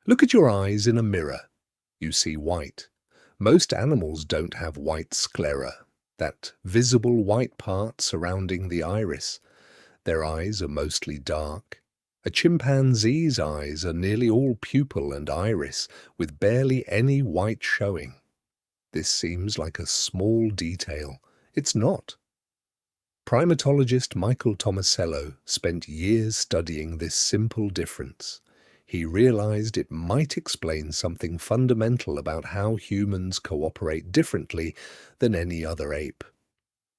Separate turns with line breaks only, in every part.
Look at your eyes in a mirror. You see white. Most animals don't have white sclera, that visible white part surrounding the iris. Their eyes are mostly dark. A chimpanzee's eyes are nearly all pupil and iris, with barely any white showing. This seems like a small detail. It's not. Primatologist Michael Tomasello spent years studying this simple difference. He realized it might explain something fundamental about how humans cooperate differently than any other ape.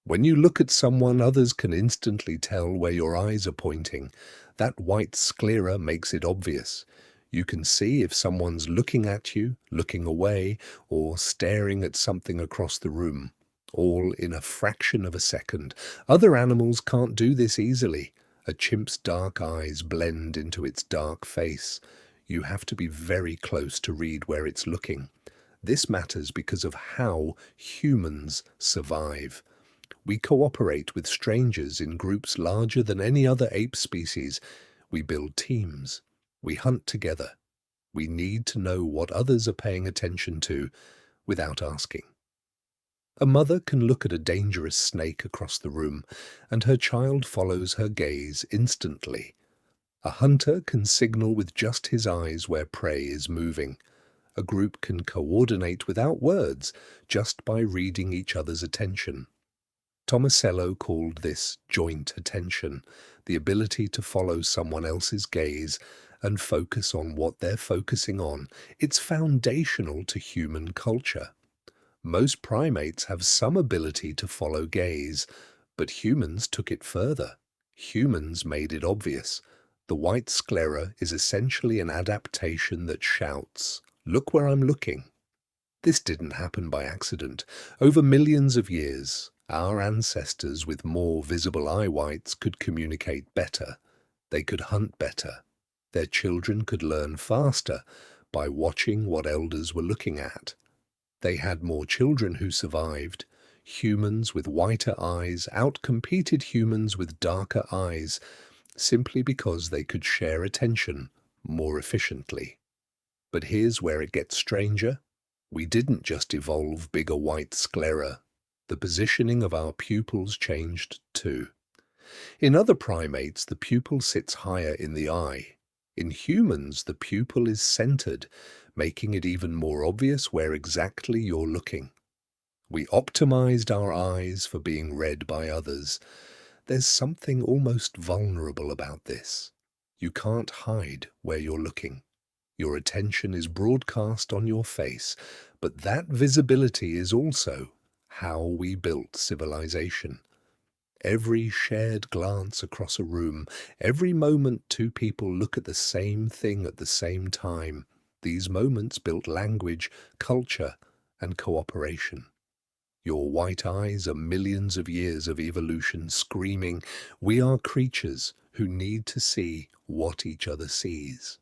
When you look at someone, others can instantly tell where your eyes are pointing. That white sclera makes it obvious. You can see if someone's looking at you, looking away, or staring at something across the room, all in a fraction of a second. Other animals can't do this easily. A chimp's dark eyes blend into its dark face. You have to be very close to read where it's looking. This matters because of how humans survive. We cooperate with strangers in groups larger than any other ape species. We build teams. We hunt together. We need to know what others are paying attention to without asking. A mother can look at a dangerous snake across the room, and her child follows her gaze instantly. A hunter can signal with just his eyes where prey is moving. A group can coordinate without words, just by reading each other's attention. Tomasello called this joint attention, the ability to follow someone else's gaze and focus on what they're focusing on. It's foundational to human culture. Most primates have some ability to follow gaze, but humans took it further. Humans made it obvious. The white sclera is essentially an adaptation that shouts, "Look where I'm looking." This didn't happen by accident. Over millions of years, our ancestors with more visible eye whites could communicate better. They could hunt better. Their children could learn faster by watching what elders were looking at. They had more children who survived. Humans with whiter eyes outcompeted humans with darker eyes simply because they could share attention more efficiently. But here's where it gets stranger. We didn't just evolve bigger white sclera. The positioning of our pupils changed too. In other primates, the pupil sits higher in the eye. In humans, the pupil is centered, making it even more obvious where exactly you're looking. We optimized our eyes for being read by others. There's something almost vulnerable about this. You can't hide where you're looking. Your attention is broadcast on your face, but that visibility is also how we built civilization. Every shared glance across a room, every moment two people look at the same thing at the same time, these moments built language, culture, and cooperation. Your white eyes are millions of years of evolution screaming, "We are creatures who need to see what each other sees."